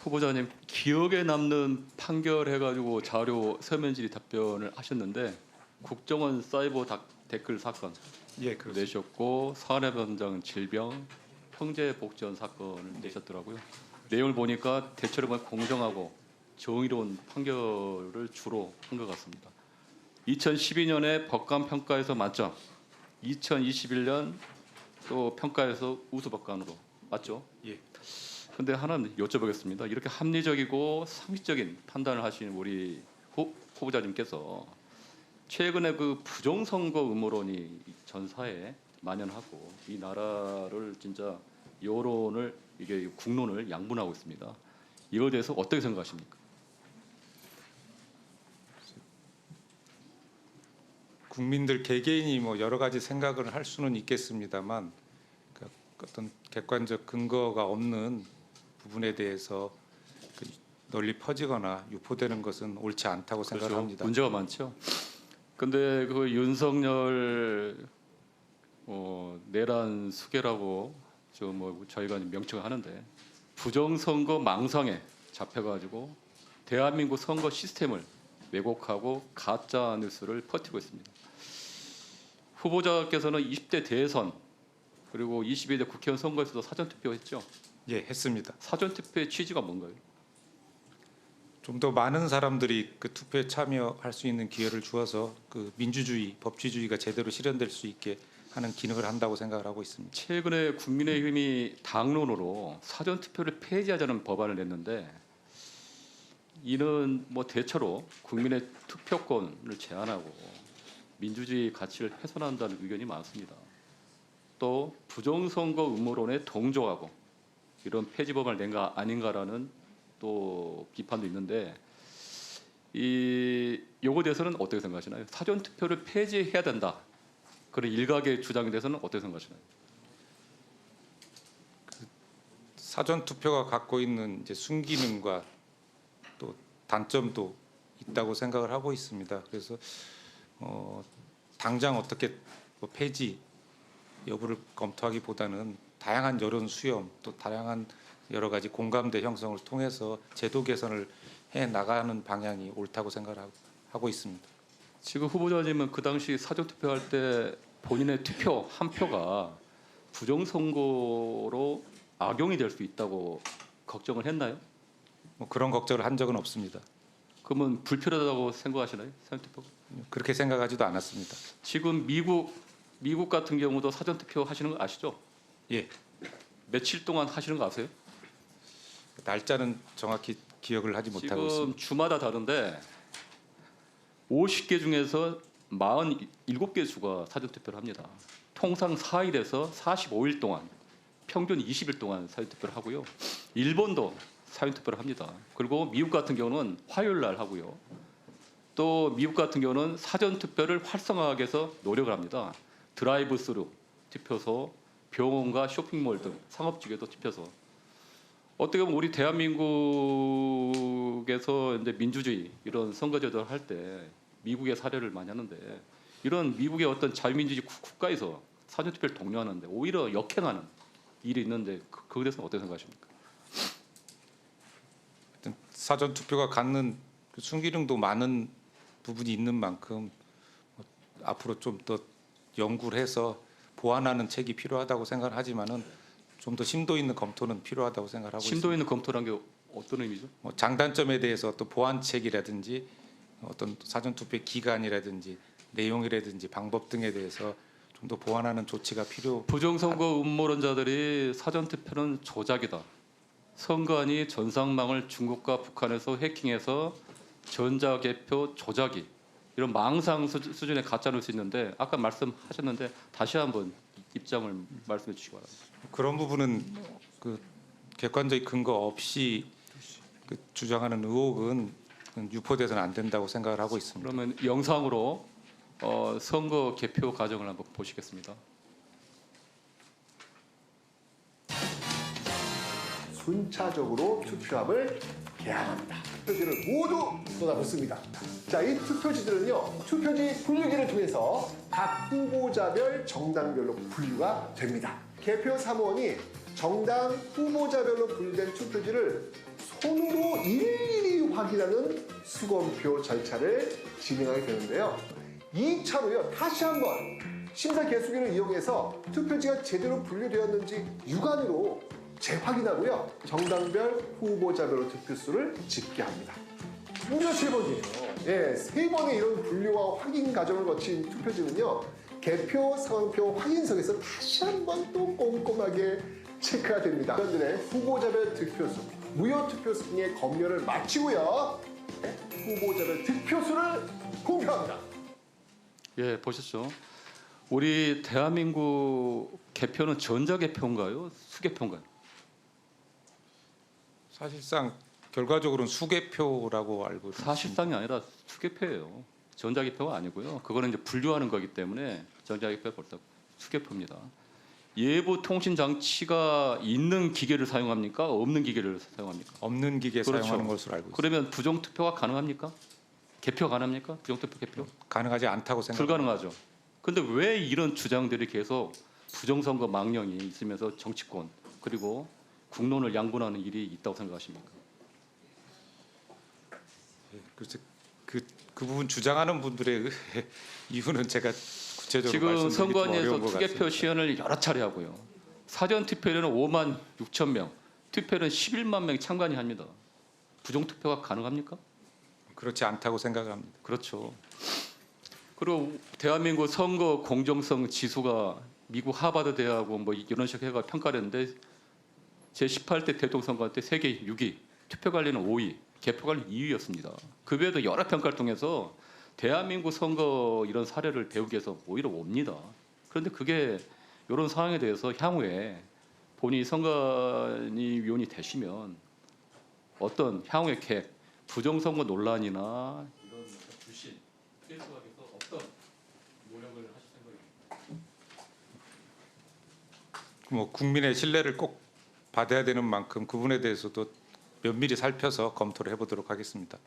후보자님 기억에 남는 판결해가지고 자료 서면 질의 답변을 하셨는데 국정원 사이버 댓글 사건 예, 그렇습니다. 내셨고 산업현장 질병 형제복지원 사건을 내셨더라고요. 내용을 보니까 대체로 공정하고 정의로운 판결을 주로 한 것 같습니다. 2012년에 법관 평가에서 만점, 2021년 또 평가에서 우수법관으로 맞죠? 예. 근데 하나는 여쭤보겠습니다. 이렇게 합리적이고 상식적인 판단을 하시는 우리 후보자님께서 최근에 그 부정선거 음모론이 전 사회에 만연하고 이 나라를 진짜 여론을 이게 국론을 양분하고 있습니다. 이거에 대해서 어떻게 생각하십니까? 국민들 개개인이 뭐 여러 가지 생각을 할 수는 있겠습니다만 어떤 객관적 근거가 없는 부분에 대해서 널리 퍼지거나 유포되는 것은 옳지 않다고 그렇죠. 생각합니다. 문제가 많죠. 근데 그 윤석열 내란 수계라고 저희가 명칭을 하는데 부정선거 망상에 잡혀가지고 대한민국 선거 시스템을 왜곡하고 가짜 뉴스를 퍼뜨리고 있습니다. 후보자께서는 20대 대선 그리고 22대 국회의원 선거에서도 사전투표했죠. 예, 했습니다. 사전투표의 취지가 뭔가요? 좀 더 많은 사람들이 그 투표에 참여할 수 있는 기회를 주어서 그 민주주의, 법치주의가 제대로 실현될 수 있게 하는 기능을 한다고 생각을 하고 있습니다. 최근에 국민의힘이 당론으로 사전투표를 폐지하자는 법안을 냈는데 이는 대체로 국민의 투표권을 제한하고 민주주의 가치를 훼손한다는 의견이 많습니다. 또 부정선거 음모론에 동조하고 이런 폐지 법안을 낸 거 아닌가라는 또 비판도 있는데 요거에 대해서는 어떻게 생각하시나요? 사전투표를 폐지해야 된다. 그런 일각의 주장에 대해서는 어떻게 생각하시나요? 사전 투표가 갖고 있는 이제 순기능과 또 단점도 있다고 생각을 하고 있습니다. 그래서 당장 어떻게 폐지 여부를 검토하기보다는 다양한 여론 수렴 또 다양한 여러 가지 공감대 형성을 통해서 제도 개선을 해 나가는 방향이 옳다고 생각하고 있습니다. 지금 후보자님은 그 당시 사전투표할 때 본인의 투표 한 표가 부정선거로 악용이 될 수 있다고 걱정을 했나요? 뭐 그런 걱정을 한 적은 없습니다. 그러면 불필요하다고 생각하시나요? 사전투표? 그렇게 생각하지도 않았습니다. 지금 미국 같은 경우도 사전투표 하시는 거 아시죠? 예, 며칠 동안 하시는 거 아세요? 날짜는 정확히 기억을 하지 못하고 지금 있습니다. 주마다 다른데 50개 중에서 47개 주가 사전투표를 합니다. 통상 4일에서 45일 동안 평균 20일 동안 사전투표를 하고요. 일본도 사전투표를 합니다. 그리고 미국 같은 경우는 화요일 날 하고요. 또 미국 같은 경우는 사전투표를 활성화하기 위해서 노력을 합니다. 드라이브 스루 투표소, 병원과 쇼핑몰 등 상업지구에도 투표소. 어떻게 보면 우리 대한민국에서 이제 민주주의 이런 선거제도를 할 때 미국의 사례를 많이 하는데 이런 미국의 어떤 자유민주주의 국가에서 사전투표를 독려하는데 오히려 역행하는 일이 있는데 그거에 대해서는 어떻게 생각하십니까? 사전 투표가 갖는 그 순기능도 많은 부분이 있는 만큼 앞으로 좀 더 연구를 해서 보완하는 책이 필요하다고 생각을 하지만은 좀 더 심도 있는 검토는 필요하다고 생각하고 있습니다. 심도 있는 검토란 게 어떤 의미죠? 장단점에 대해서 또 보완책이라든지 어떤 사전 투표의 기간이라든지 내용이라든지 방법 등에 대해서 좀 더 보완하는 조치가 필요. 부정선거 음모론자들이 사전투표는 조작이다. 선관위 전상망을 중국과 북한에서 해킹해서 전자개표 조작이 이런 망상 수준의 가짜뉴스 있는데 아까 말씀하셨는데 다시 한번 입장을 말씀해 주시기 바랍니다. 그런 부분은 그 객관적인 근거 없이 그 주장하는 의혹은 유포돼서는 안 된다고 생각을 하고 있습니다. 그러면 영상으로 선거 개표 과정을 한번 보시겠습니다. 순차적으로 투표함을 개함합니다. 투표지를 모두 쏟아붓습니다. 자, 이 투표지들은요, 투표지 분류기를 통해서 각 후보자별 정당별로 분류가 됩니다. 개표 사무원이 정당 후보자별로 분류된 투표지를 손으로 일일이 확인하는 수검표 절차를 진행하게 되는데요. 2차로요. 다시 한번 심사 계수기를 이용해서 투표지가 제대로 분류되었는지 육안으로 재확인하고요. 정당별 후보자별로 투표수를 집계합니다. 무려 3번이에요. 예, 3번의 이런 분류와 확인 과정을 거친 투표지는요. 개표 상황표 확인석에서 다시 한번 또 꼼꼼하게 체크가 됩니다. 의원들의 후보자별 득표수, 무효 투표수 등의 검열을 마치고요. 후보자별 득표수를 공표합니다. 예, 보셨죠? 우리 대한민국 개표는 전자개표인가요? 수개표인가요? 사실상 결과적으로는 수개표라고 알고 있습니다. 사실상이 아니라 수개표예요. 전자개표가 아니고요. 그거는 이제 분류하는 거기 때문에 전자개표가 벌써 수개표입니다. 예부 통신 장치가 있는 기계를 사용합니까? 없는 기계를 사용합니까? 없는 기계 그렇죠. 사용하는 것으로 알고 있습니다. 그러면 부정 투표가 가능합니까? 개표 가능합니까? 부정 투표 개표? 가능하지 않다고 생각합니다. 불가능하죠. 근데 왜 이런 주장들이 계속 부정선거 망령이 있으면서 정치권 그리고 국론을 양분하는 일이 있다고 생각하십니까? 글쎄 그 부분 주장하는 분들의 이유는 제가 구체적으로 지금 말씀드리기 좀 선관위에서 어려운 것 투개표 같습니다. 시연을 여러 차례 하고요. 사전 투표에는 5만 6천 명, 투표는 11만 명이 참관이 합니다. 부정 투표가 가능합니까? 그렇지 않다고 생각합니다. 그렇죠. 그리고 대한민국 선거 공정성 지수가 미국 하버드 대학하고 뭐 이런 식으로 해가 평가를 했는데 제 18대 대통령 선거 때 세계 6위, 투표 관리는 5위, 개표 관리 2위였습니다. 그 외에도 여러 평가를 통해서 대한민국 선거 이런 사례를 배우기 위해서 오히려 옵니다. 그런데 그게 이런 상황에 대해서 향후에 본인이 선관위 위원이 되시면 어떤 향후의 계획, 부정선거 논란이나 이런 불신, 해소하기 위해서 어떤 노력을 하실 생각입니까? 뭐 국민의 신뢰를 꼭 받아야 되는 만큼 그분에 대해서도 면밀히 살펴서 검토를 해보도록 하겠습니다.